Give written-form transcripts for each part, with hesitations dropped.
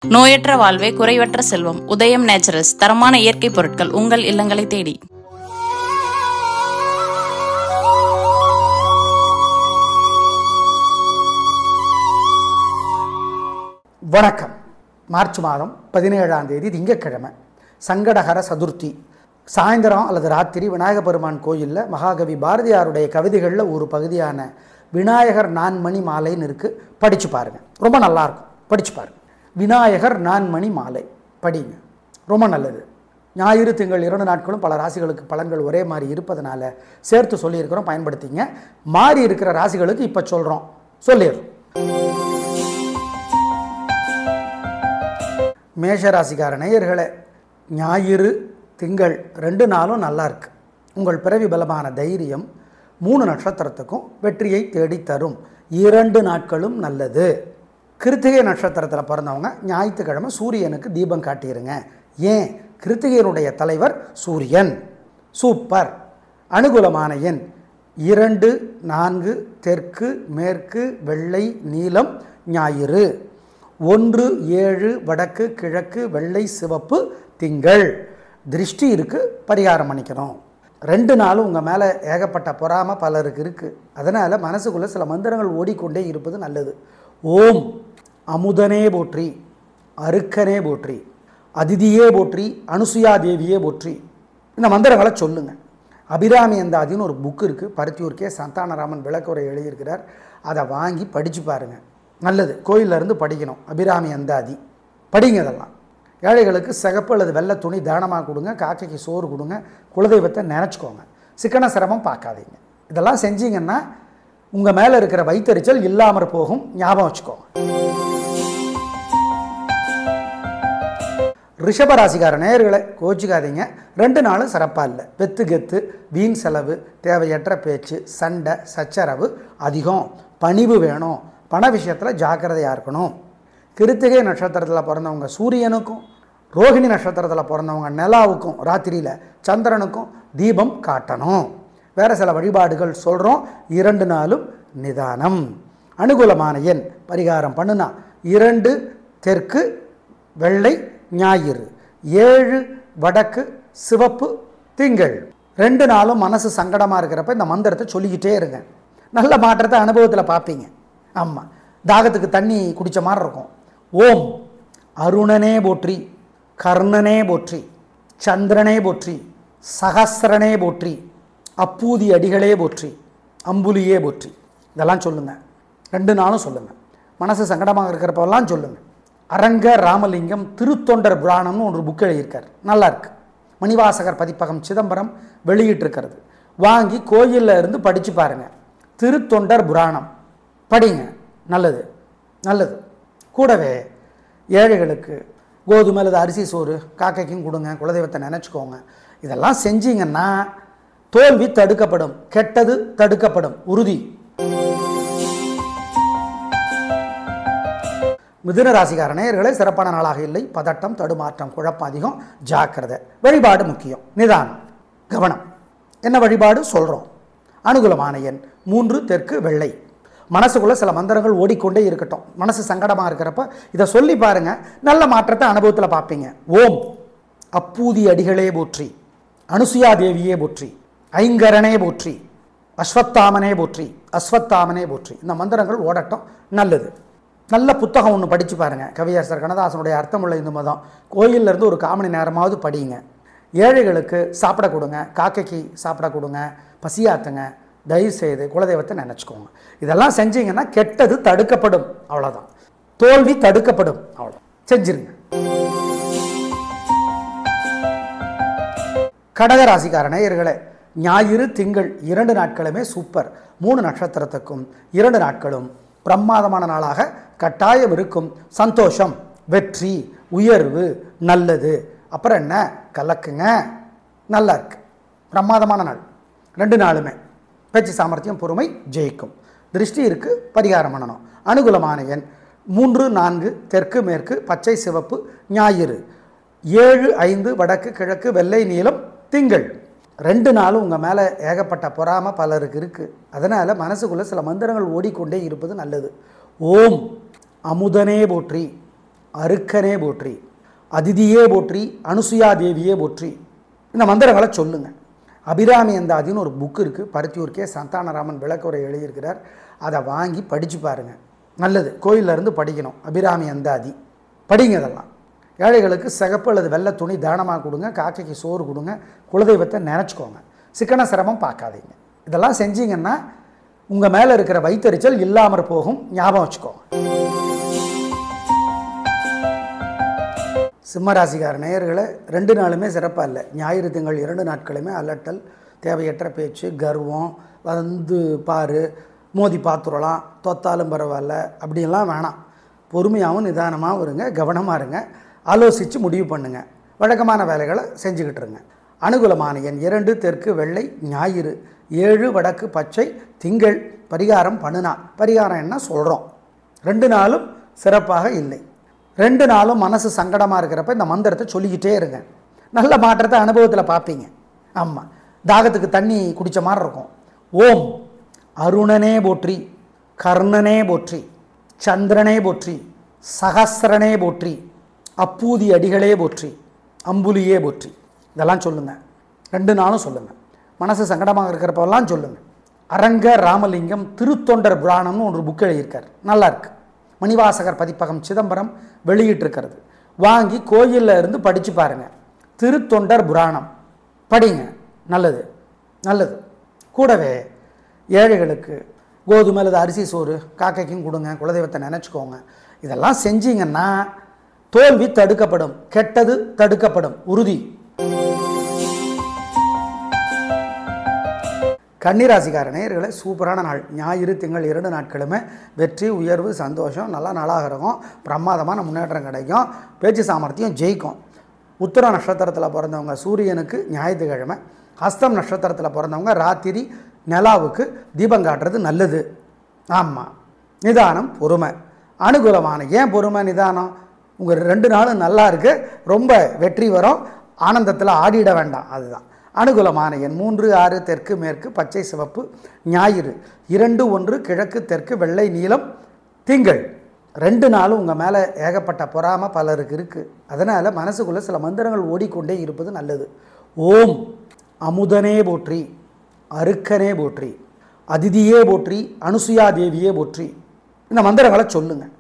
நோயற்ற வாழ்வே குறைவற்ற செல்வம். உதயம் நேச்சுரல்ஸ் தரமான இயற்கை பொருட்கள் உங்கள் இல்லங்களை தேடி. வணக்கம். மார்ச் மாதம் 17ஆம் தேதி திங்கட்கிழமை, சங்கடஹர சதுர்த்தி. சாயந்தரம் அல்லது ராத்திரி விநாயக பெருமான் கோயிலில் மகாகவி பாரதியாருடைய கவிதைகளில் ஒரு பகுதியான விநாயகர் நான்மணி மாலைன்னு இருக்குது. படித்து பாருங்கள், ரொம்ப நல்லாயிருக்கும். படித்து பாருங்கள். விநாயகர் நான்மணி மாலை படிங்க, ரொம்ப நல்லது. ஞாயிறு திங்கள் 2 நாட்களும் பல ராசிகளுக்கு பலன்கள் ஒரே மாதிரி இருப்பதனால சேர்த்து சொல்லியிருக்கிறோம், பயன்படுத்திங்க. மாறி இருக்கிற ராசிகளுக்கு இப்போ சொல்கிறோம், சொல்லிடுறோம். மேஷராசிக்கார நேயர்களே, ஞாயிறு திங்கள் 2 நாளும் நல்லா இருக்கு. உங்கள் பிறவி பலமான தைரியம் 3 நட்சத்திரத்துக்கும் வெற்றியை தேடித்தரும். 2 நாட்களும் நல்லது. கிருத்திகை நட்சத்திரத்தில் பிறந்தவங்க ஞாயிற்றுக்கிழமை சூரியனுக்கு தீபம் காட்டிடுங்க. ஏன்? கிருத்திகையினுடைய தலைவர் சூரியன். சூப்பர். அனுகூலமான எண் 2, 4, தெற்கு, மேற்கு, வெள்ளை, நீலம், ஞாயிறு. 1, 7, வடக்கு, கிழக்கு, வெள்ளை, சிவப்பு, திங்கள். திருஷ்டி இருக்குது, பரிகாரம் பண்ணிக்கணும். 2 நாளும் உங்கள் மேலே ஏகப்பட்ட பொறாமை பலருக்கு இருக்குது. அதனால் மனசுக்குள்ளே சில மந்திரங்கள் ஓடிக்கொண்டே இருப்பது நல்லது. ஓம் அமுதனே போற்றி, அருக்கனே போற்றி, அதிதியே போற்றி, அனுசுயா தேவியே போற்றி. இந்த மந்திரங்களை சொல்லுங்கள். அபிராமி அந்தாதின்னு ஒரு புக்கு இருக்குது, பருத்தியூர்க்கே சந்தானராமன் விளக்குரை எழுதியிருக்கிறார். அதை வாங்கி படித்து பாருங்கள், நல்லது. கோயிலிருந்து படிக்கணும். அபிராமி அந்தாதி படிங்க. இதெல்லாம் ஏழைகளுக்கு சிகப்பு அல்லது வெள்ளை துணி தானமாக கொடுங்க. காக்கைக்கு சோறு கொடுங்க. குலதெய்வத்தை நினச்சிக்கோங்க. சிக்கன சிரமம் பார்க்காதீங்க. இதெல்லாம் செஞ்சீங்கன்னா உங்கள் மேலே இருக்கிற வைத்தறிச்சல் இல்லாமல் போகும். ஞாபகம் வச்சுக்கோங்க. ரிஷபராசிக்கார நேயர்களை கோச்சிக்காதீங்க. 2 நாளும் சிறப்பாக இல்லை. வெத்து கெத்து, வீண் செலவு, தேவையற்ற பேச்சு, சண்டை சச்சரவு அதிகம். பணிவு வேணும். பண விஷயத்தில் ஜாக்கிரதையாக இருக்கணும். கிருத்திகை நட்சத்திரத்தில் பிறந்தவங்க சூரியனுக்கும், ரோகிணி நட்சத்திரத்தில் பிறந்தவங்க நிலாவுக்கும், ராத்திரியில் சந்திரனுக்கும் தீபம் காட்டணும். வேறு சில வழிபாடுகள் சொல்கிறோம். 2 நாளும் நிதானம். அனுகூலமான எண் பரிகாரம் பண்ணுனா 2, தெற்கு, வெள்ளை, ஞாயிறு. 7, வடக்கு, சிவப்பு, திங்கள். 2 நாளும் மனசு சங்கடமாக இருக்கிறப்ப இந்த மந்திரத்தை சொல்லிக்கிட்டே இருங்க. நல்ல மாற்றத்தை அனுபவத்தில் பார்ப்பீங்க. ஆமாம், தாகத்துக்கு தண்ணி குடித்த மாதிரி இருக்கும். ஓம் அருணனே போற்றி, கர்ணனே போற்றி, சந்திரனே போற்றி, சகஸ்ரனே போற்றி, அப்பூதி அடிகளே போற்றி, அம்புலியே போற்றி. இதெல்லாம் சொல்லுங்கள். 2 நாளும் சொல்லுங்கள். மனசு சங்கடமாக இருக்கிறப்பெல்லாம் சொல்லுங்கள். அரங்க ராமலிங்கம் திருத்தொண்டர் புராணம்னு ஒரு புக் எழுதியிருக்கார், நல்லா இருக்கு. மணிவாசகர் பதிப்பகம் சிதம்பரம் வெளியிட்டிருக்கிறது. வாங்கி கோயிலில் இருந்து படித்து பாருங்கள். திருத்தொண்டர் புராணம் படிங்க, நல்லது நல்லது. கூடவே ஏழைகளுக்கு கோதுமை அல்லது அரிசி சோறு காக்கைக்கும் கொடுங்க. குலதெய்வத்தை நினச்சிக்கோங்க. இதெல்லாம் செஞ்சீங்கன்னா தோல்வி தடுக்கப்படும், கெட்டது தடுக்கப்படும். உறுதி. மிதுன ராசிக்கார நேயர்களே, சிறப்பான நாளாக இல்லை. பதட்டம், தடுமாற்றம், குழப்பம் அதிகம். ஜாக்கிரதை. வழிபாடு முக்கியம். நிதானம், கவனம். என்ன வழிபாடு சொல்கிறோம். அனுகூலமான எண் 3, தெற்கு, வெள்ளை. மனசுக்குள்ளே சில மந்திரங்கள் ஓடிக்கொண்டே இருக்கட்டும். மனசு சங்கடமாக இருக்கிறப்ப இதை சொல்லி பாருங்கள். நல்ல மாற்றத்தை அனுபவத்தில் பார்ப்பீங்க. ஓம் அப்பூதி அடிகளே போற்றி, அனுசுயா தேவியே போற்றி, ஐங்கரனே போற்றி, அஸ்வத்தாமனே போற்றி, அஸ்வத்தாமனே போற்றி. இந்த மந்திரங்கள் ஓடட்டும், நல்லது. நல்ல புத்தகம் ஒன்று படித்து பாருங்கள். கவியரசர் கண்ணதாசனுடைய அர்த்தமுள்ள இந்து மதம். கோயிலிருந்து ஒரு 1/4 மணி நேரமாவது படிங்க. ஏழைகளுக்கு சாப்பிட கொடுங்க. காக்கைக்கு சாப்பிட கொடுங்க. பசியாத்துங்க. தயவுசெய்து குலதெய்வத்தை நினச்சிக்கோங்க. இதெல்லாம் செஞ்சீங்கன்னா கெட்டது தடுக்கப்படும். அவ்வளோதான். தோல்வி தடுக்கப்படும். அவ்வளோ செஞ்சிருங்க. கடகராசிக்கார நேயர்களே, ஞாயிறு திங்கள் 2 நாட்களுமே சூப்பர். 3 நட்சத்திரத்துக்கும் 2 நாட்களும் பிரமாதமான நாளாக கட்டாயம் இருக்கும். சந்தோஷம், வெற்றி, உயர்வு, நல்லது. அப்புறம் என்ன, கலக்குங்க. நல்லா இருக்கு. பிரமாதமான நாள். 2 நாளுமே பேச்சு சாமர்த்தியம், பொறுமை ஜெயிக்கும். திருஷ்டி இருக்குது, பரிகாரம் பண்ணணும். அனுகூலமான எண் 3, 4, தெற்கு, மேற்கு, பச்சை, சிவப்பு, ஞாயிறு. 7, 5, வடக்கு, கிழக்கு, வெள்ளை, நீலம், திங்கள். 2 நாளும் உங்கள் மேலே ஏகப்பட்ட பொறாமை பலருக்கு இருக்குது. அதனால் மனசுக்குள்ளே சில மந்திரங்கள் ஓடிக்கொண்டே இருப்பது நல்லது. ஓம் அமுதனே போற்றி, அருக்கனே போற்றி, அதிதியே போற்றி, அனுசுயா தேவியே போற்றி. இந்த மந்திரங்களை சொல்லுங்கள். அபிராமி அந்தாதின்னு ஒரு புக்கு இருக்குது, பருத்தியூர் கே சந்தானராமன் விளக்குரை எழுதியிருக்கிறார். அதை வாங்கி படித்து பாருங்கள், நல்லது. கோயிலிருந்து படிக்கணும். அபிராமி அந்தாதி படிங்க. இதெல்லாம் ஏழைகளுக்கு சிகப்பு அல்லது வெள்ளை துணி தானமாக கொடுங்க, காக்கைக்கு சோறு கொடுங்க, குலதெய்வத்தை நினச்சிக்கோங்க. சிக்கன சிரமம் பார்க்காதீங்க. இதெல்லாம் செஞ்சீங்கன்னா உங்கள் மேலே இருக்கிற வயிற்றெரிச்சல் இல்லாமல் போகும். ஞாபகம் வச்சுக்கோங்க. சிம்மராசிக்கார நேயர்களை 2 நாளுமே சிறப்பாக இல்லை. ஞாயிறு திங்கள் 2 நாட்களுமே அலட்டல், தேவையற்ற பேச்சு, கர்வம், வந்து பாரு, மோதி பார்த்துடலாம், தொத்தாலும் பரவாயில்ல, அப்படியெல்லாம் வேணாம். பொறுமையாகவும் நிதானமாகவும் இருங்க, கவனமாக இருங்க, ஆலோசித்து முடிவு பண்ணுங்கள். வழக்கமான வேலைகளை செஞ்சுக்கிட்டு இருங்க. அனுகூலமான எண் 2 தெற்கு வெள்ளை, ஞாயிறு 7 வடக்கு பச்சை, திங்கள். பரிகாரம் பண்ணுனா. பரிகாரம் என்ன சொல்கிறோம்? 2 நாளும் சிறப்பாக இல்லை. 2 நாளும் மனசு சங்கடமாக இருக்கிறப்ப இந்த மந்திரத்தை சொல்லிக்கிட்டே இருங்க. நல்ல மாற்றத்தை அனுபவத்தில் பார்ப்பீங்க. ஆமாம், தாகத்துக்கு தண்ணி குடித்த மாதிரி இருக்கும். ஓம் அருணனே போற்றி, கர்ணனே போற்றி, சந்திரனே போற்றி, சகஸ்ரனே போற்றி, அப்பூதி அடிகளே போற்றி, அம்புலியே போற்றி. இதெல்லாம் சொல்லுங்கள். 2 நாளும் சொல்லுங்கள். மனசு சங்கடமாக இருக்கிறப்பெல்லாம் சொல்லுங்கள். அரங்க ராமலிங்கம் திருத்தொண்டர் புராணம்னு ஒரு புக் எழுதியிருக்கார், நல்லா இருக்கு. மணிவாசகர் பதிப்பகம் சிதம்பரம் வெளியிட்டிருக்கிறது. வாங்கி கோயிலில் இருந்து படித்து பாருங்கள். திருத்தொண்டர் புராணம் படிங்க, நல்லது நல்லது. கூடவே ஏழைகளுக்கு கோதுமை அல்லது அரிசி சோறு காக்கைக்கும் கொடுங்க, குலதெய்வத்தை நினச்சிக்கோங்க. இதெல்லாம் செஞ்சீங்கன்னா தோல்வி தடுக்கப்படும், கெட்டது தடுக்கப்படும், உறுதி. கன்னிராசிக்கார நேயர்களை சூப்பரான நாள். ஞாயிறு திங்கள் 2 நாட்களுமே வெற்றி, உயர்வு, சந்தோஷம், நல்ல நாளாக இருக்கும். பிரமாதமான முன்னேற்றம் கிடைக்கும். பேச்சு சாமர்த்தியம் ஜெயிக்கும். உத்திர நட்சத்திரத்தில் பிறந்தவங்க சூரியனுக்கு ஞாயிற்றுக்கிழமை, ஹஸ்தம் நட்சத்திரத்தில் பிறந்தவங்க ராத்திரி நிலாவுக்கு தீபம் காட்டுறது நல்லது. ஆமாம், நிதானம், பொறுமை. அனுகூலமான ஏன் பொறுமை நிதானம்? உங்கள் 2 நாளும் நல்லா இருக்குது, ரொம்ப வெற்றி வரும், ஆனந்தத்தில் ஆடிட வேண்டாம், அதுதான். அனுகூலமான எண் 3 6 தெற்கு மேற்கு பச்சை சிவப்பு, ஞாயிறு 2 1 கிழக்கு தெற்கு வெள்ளை நீலம், திங்கள். 2 நாளும் உங்கள் மேலே ஏகப்பட்ட பொறாமை பலருக்கு இருக்குது. அதனால் மனசுக்குள்ளே சில மந்திரங்கள் ஓடிக்கொண்டே இருப்பது நல்லது. ஓம் அமுதனே போற்றி, அருக்கனே போற்றி, அதிதியே போற்றி, அனுசுயா தேவியே போற்றி. இந்த மந்திரங்களை சொல்லுங்கள்.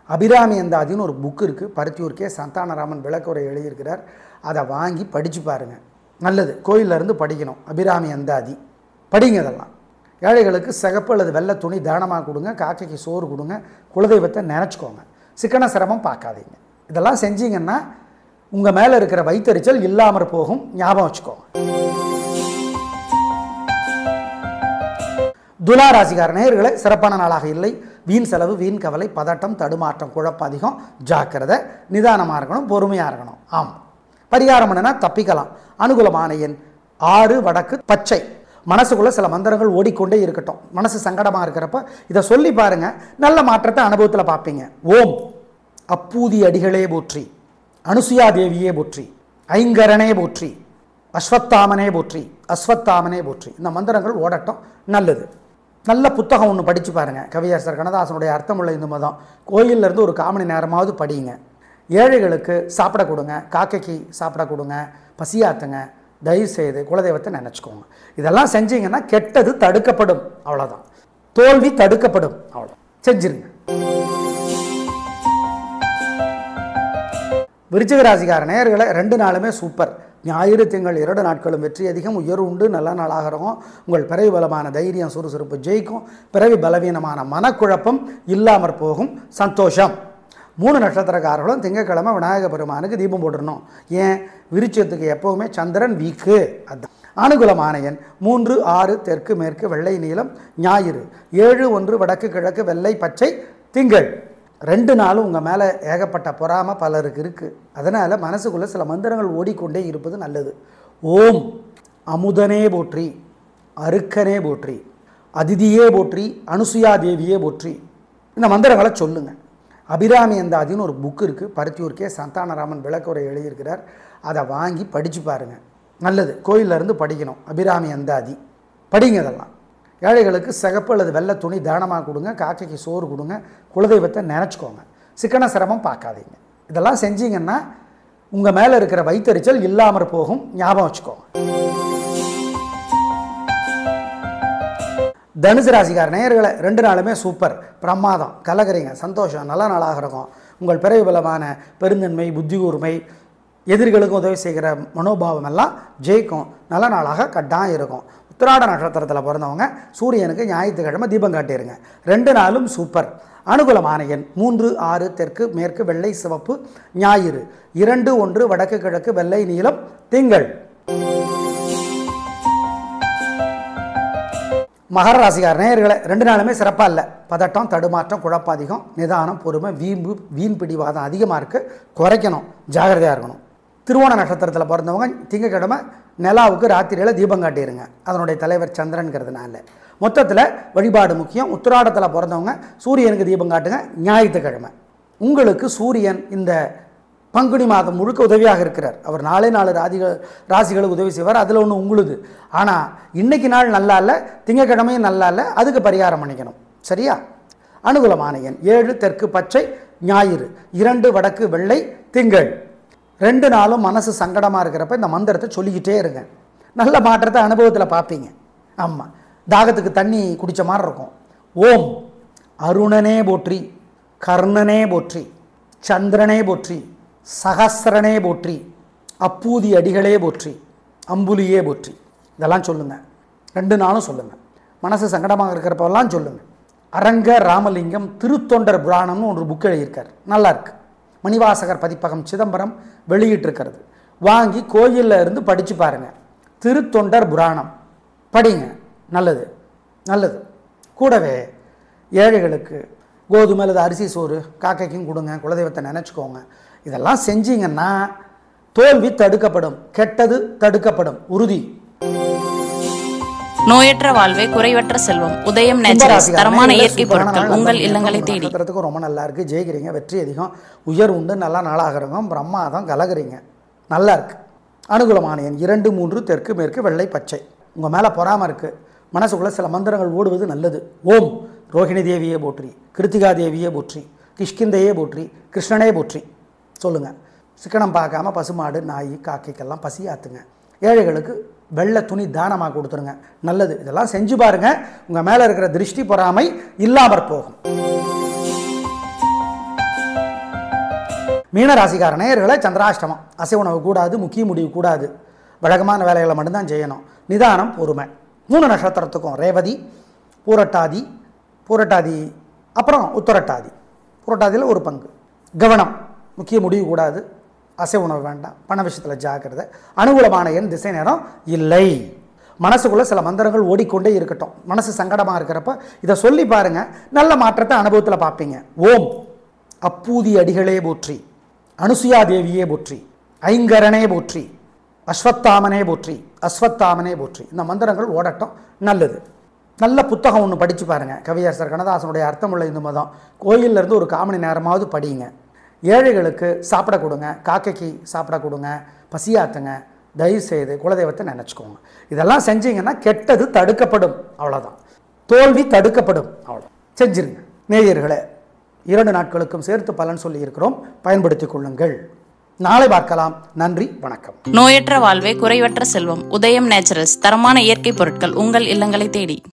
அபிராமி அந்தாதின்னு ஒரு புக்கு இருக்குது, பருத்தியூர் கே சந்தானராமன் விளக்குரை எழுதியிருக்கிறார். அதை வாங்கி படித்து பாருங்கள், நல்லது. கோயிலிருந்து படிக்கணும். அபிராமி அந்தாதி படிங்க. இதெல்லாம் ஏழைகளுக்கு சிகப்பு அல்லது வெள்ளை துணி தானமாக கொடுங்க, காக்கைக்கு சோறு கொடுங்க, குலதெய்வத்தை நினச்சிக்கோங்க. சிக்கன சிரமம் பார்க்காதீங்க. இதெல்லாம் செஞ்சீங்கன்னா உங்கள் மேலே இருக்கிற வயிற்றெரிச்சல் இல்லாமல் போகும். ஞாபகம் வச்சுக்கோங்க. துலா ராசிக்கார நேயர்களே சிறப்பான நாளாக இல்லை. வீண் செலவு, வீண் கவலை, பதட்டம், தடுமாற்றம், குழப்பம் அதிகம். ஜாக்கிரதை, நிதானமாக இருக்கணும், பொறுமையாக இருக்கணும். ஆமாம், பரிகாரம் என்னன்னா தப்பிக்கலாம். அனுகூலமான எண் 6 வடக்கு பச்சை. மனசுக்குள்ளே சில மந்திரங்கள் ஓடிக்கொண்டே இருக்கட்டும். மனசு சங்கடமாக இருக்கிறப்ப இதை சொல்லி பாருங்கள், நல்ல மாற்றத்தை அனுபவத்தில் பார்ப்பீங்க. ஓம் அப்பூதி அடிகளே போற்றி, அனுசுயா தேவியே போற்றி, ஐங்கரனே போற்றி, அஸ்வத்தாமனே போற்றி, அஸ்வத்தாமனே போற்றி. இந்த மந்திரங்கள் ஓடட்டும், நல்லது. நல்ல புத்தகம் ஒன்று படித்து பாருங்கள். கவியரசர் கண்ணதாசனுடைய அர்த்தமுள்ள இந்து மதம். கோயிலிருந்து ஒரு 1/4 மணி நேரமாவது படிங்க. ஏழைகளுக்கு சாப்பிட கொடுங்க, காக்கைக்கு சாப்பிட கொடுங்க, பசியாத்துங்க. தயவுசெய்து குலதெய்வத்தை நினச்சிக்கோங்க. இதெல்லாம் செஞ்சீங்கன்னா கெட்டது தடுக்கப்படும், அவ்வளோதான். தோல்வி தடுக்கப்படும், அவ்வளோ. செஞ்சிருங்க. விருச்சிக ராசிக்கார நேயர்களை 2 நாளுமே சூப்பர். ஞாயிறு திங்கள் 2 நாட்களும் வெற்றி அதிகம், உயர்வு உண்டு, நல்ல நாளாக இருக்கும். உங்கள் பிறவி பலமான தைரியம், சுறுசுறுப்பு ஜெயிக்கும். பிறவி பலவீனமான மனக்குழப்பம் இல்லாமற் போகும். சந்தோஷம். 3 நட்சத்திரக்காரர்களும் திங்கட்கிழமை விநாயக பெருமானுக்கு தீபம் போட்டுடணும். ஏன்? விருச்சிகத்துக்கு எப்போவுமே சந்திரன் வீக்கு. அதுதான். அனுகூலமான எண் 3 6 தெற்கு மேற்கு வெள்ளை நீலம், ஞாயிறு 7 1 வடக்கு கிழக்கு வெள்ளை பச்சை, திங்கள். 2 நாளும் உங்கள் மேலே ஏகப்பட்ட பொறாமை பலருக்கு இருக்குது. அதனால் மனசுக்குள்ளே சில மந்திரங்கள் ஓடிக்கொண்டே இருப்பது நல்லது. ஓம் அமுதனே போற்றி, அருக்கனே போற்றி, அதிதியே போற்றி, அனுசுயா தேவியே போற்றி. இந்த மந்திரங்களை சொல்லுங்கள். அபிராமி அந்தாதின்னு ஒரு புக்கு இருக்குது, பருத்தியூர் கே சந்தானராமன் விளக்குரை எழுதியிருக்கிறார். அதை வாங்கி படித்து பாருங்கள், நல்லது. கோயிலிருந்து படிக்கணும். அபிராமி அந்தாதி படிங்க. இதெல்லாம் ஏழைகளுக்கு சிகப்பு அல்லது வெள்ளை துணி தானமாக கொடுங்க, காக்கைக்கு சோறு கொடுங்க, குலதெய்வத்தை நினச்சிக்கோங்க. சிக்கன சிரமம் பார்க்காதீங்க. இதெல்லாம் செஞ்சீங்கன்னா உங்கள் மேலே இருக்கிற வயிற்றெரிச்சல் இல்லாமல் போகும். ஞாபகம் வச்சுக்கோங்க. தனுசு ராசிக்கார நேயர்களை 2 நாளுமே சூப்பர், பிரமாதம், கலகரிங்க, சந்தோஷம், நல்ல நாளாக இருக்கும். உங்கள் பிறவி பலமான பெருந்தன்மை, புத்தி கூர்மை, எதிரிகளுக்கும் உதவி செய்கிற மனோபாவம் எல்லாம் ஜெயிக்கும். நல்ல நாளாக கட்டாயம் இருக்கும். உத்திராட நட்சத்திரத்தில் பிறந்தவங்க சூரியனுக்கு ஞாயிற்றுக்கிழமை தீபம் காட்டிடுங்க. 2 நாளும் சூப்பர். அனுகூலமான எண் 3, 6, தெற்கு மேற்கு, வெள்ளை சிவப்பு, ஞாயிறு 2, 1, வடக்கு கிழக்கு, வெள்ளை நீலம், திங்கள். மகர ராசிக்கார நேயர்களை 2 நாளுமே சிறப்பாக இல்லை. பதட்டம், தடுமாற்றம், குழப்பம் அதிகம், நிதானம், பொறுமை, வீண் பிடிவாதம் அதிகமாக இருக்குது. குறைக்கணும், ஜாகிரதையாக இருக்கணும். திருவோண நட்சத்திரத்தில் பிறந்தவங்க திங்கக்கிழமை நிலாவுக்கு ராத்திரியில் தீபம் காட்டிடுங்க. அதனுடைய தலைவர் சந்திரன்கிறதுனால மொத்தத்தில் வழிபாடு முக்கியம். உத்திராடத்தில் பிறந்தவங்க சூரியனுக்கு தீபம் காட்டுங்க ஞாயிற்றுக்கிழமை. உங்களுக்கு சூரியன் இந்த பங்குனி மாதம் முழுக்க உதவியாக இருக்கிறார். அவர் 4 ராசிகளுக்கு உதவி செய்வார். அதில் ஒன்று உங்களுது. ஆனால் இன்னைக்கு நாள் நல்லா இல்லை, திங்கக்கிழமையும் நல்லா இல்லை. அதுக்கு பரிகாரம் பண்ணிக்கணும். சரியா? அனுகூலமான எண் 7, தெற்கு பச்சை, ஞாயிறு 2, வடக்கு வெள்ளை, திங்கள். 2 நாளும் மனசு சங்கடமாக இருக்கிறப்ப இந்த மந்திரத்தை சொல்லிக்கிட்டே இருங்க. நல்ல மாற்றத்தை அனுபவத்தில் பார்ப்பீங்க. ஆமாம், தாகத்துக்கு தண்ணி குடித்த மாதிரி இருக்கும். ஓம் அருணனே போற்றி, கர்ணனே போற்றி, சந்திரனே போற்றி, சகஸ்ரனே போற்றி, அப்பூதி அடிகளே போற்றி, அம்புலியே போற்றி. இதெல்லாம் சொல்லுங்கள். 2 நாளும் சொல்லுங்கள். மனசு சங்கடமாக இருக்கிறப்பெல்லாம் சொல்லுங்கள். அரங்க ராமலிங்கம் திருத்தொண்டர் புராணம்னு ஒரு புக் எழுதியிருக்கார். நல்லா இருக்கு. மணிவாசகர் பதிப்பகம் சிதம்பரம் வெளியிட்டிருக்கிறது. வாங்கி கோயிலில் இருந்து படித்து பாருங்கள். திருத்தொண்டர் புராணம் படிங்க. நல்லது நல்லது. கூடவே ஏழைகளுக்கு கோதுமை அல்லது அரிசி சோறு காக்கைக்கும் கொடுங்க. குலதெய்வத்தை நினச்சிக்கோங்க. இதெல்லாம் செஞ்சீங்கன்னா தோல்வி தடுக்கப்படும், கெட்டது தடுக்கப்படும். உறுதி. நோயற்ற வாழ்வே குறைவற்ற செல்வம். உதயம் நேச்சுரல்ஸ் தரமான இயற்கை பொருட்கள் உங்கள் இல்லங்களை தேடி. ரொம்ப நல்லா இருக்கு. ஜெயிக்கிறீங்க, வெற்றி அதிகம், உயர் உண்டு, நல்லா நாளாக இருக்கும், பிரம்மாதம், கலகுறீங்க. நல்லா இருக்கு. அனுகூலமான எண் 2, 3, தெற்கு மேற்கு, வெள்ளை பச்சை. உங்கள் மேலே பொறாமல் இருக்குது. மனசுக்குள்ளே சில மந்திரங்கள் ஓடுவது நல்லது. ஓம் ரோஹிணி தேவியே போற்றி, கிருத்திகா தேவியே போற்றி, கிஷ்கிந்தையே போற்றி, கிருஷ்ணனே போற்றி சொல்லுங்கள். சிக்கனம் பார்க்காம பசுமாடு, நாய், காக்கைக்கெல்லாம் பசியாத்துங்க. ஏழைகளுக்கு வெள்ளை துணி தானமாக கொடுத்துருங்க. நல்லது. இதெல்லாம் செஞ்சு பாருங்க. உங்கள் மேலே இருக்கிற திருஷ்டி பொறாமை இல்லாமற் போகும். மீனராசிக்கார நேயர்களை சந்திராஷ்டமம். அசைவ உணவு கூடாது, முக்கிய முடிவு கூடாது. வழக்கமான வேலைகளை மட்டும்தான் செய்யணும். நிதானம், பொறுமை. 3 நட்சத்திரத்துக்கும் ரேவதி, பூரட்டாதி அப்புறம் உத்தரட்டாதி. புரட்டாதியில் ஒரு பங்கு. கவனம், முக்கிய முடிவு கூடாது, அசைவ உணவு வேண்டாம், பண விஷயத்தில் ஜாக்கிரதை. அனுகூலமான எண் திசை நேரம் இல்லை. மனசுக்குள்ளே சில மந்திரங்கள் ஓடிக்கொண்டே இருக்கட்டும். மனசு சங்கடமாக இருக்கிறப்ப இதை சொல்லி பாருங்கள். நல்ல மாற்றத்தை அனுபவத்தில் பார்ப்பீங்க. ஓம் அப்பூதி அடிகளே போற்றி, அனுசுயா தேவியே போற்றி, ஐங்கரனே போற்றி, அஸ்வத்தாமனே போற்றி, அஸ்வத்தாமனே போற்றி. இந்த மந்திரங்கள் ஓடட்டும். நல்லது. நல்ல புத்தகம் ஒன்று படித்து பாருங்கள். கவியரசர் கண்ணதாசனுடைய அர்த்தமுள்ள இந்து மதம். கோயிலிருந்து ஒரு 1/4 மணி நேரமாவது படிங்க. ஏழைகளுக்கு சாப்பிட கொடுங்க, காக்கைக்கு சாப்பிட கொடுங்க, பசியாத்துங்க. தயவுசெய்து குலதெய்வத்தை நினச்சிக்கோங்க. இதெல்லாம் செஞ்சீங்கன்னா கெட்டது தடுக்கப்படும். அவ்வளோதான். தோல்வி தடுக்கப்படும். அவ்வளோ செஞ்சிருங்க. நேயர்களே, 2 நாட்களுக்கும் சேர்த்து பலன் சொல்லி இருக்கிறோம். பயன்படுத்திக் கொள்ளுங்கள். நாளை பார்க்கலாம். நன்றி, வணக்கம். நோயற்ற வாழ்வே குறைவற்ற செல்வம். உதயம் நேச்சுரல்ஸ் தரமான இயற்கை பொருட்கள் உங்கள் இல்லங்களை தேடி.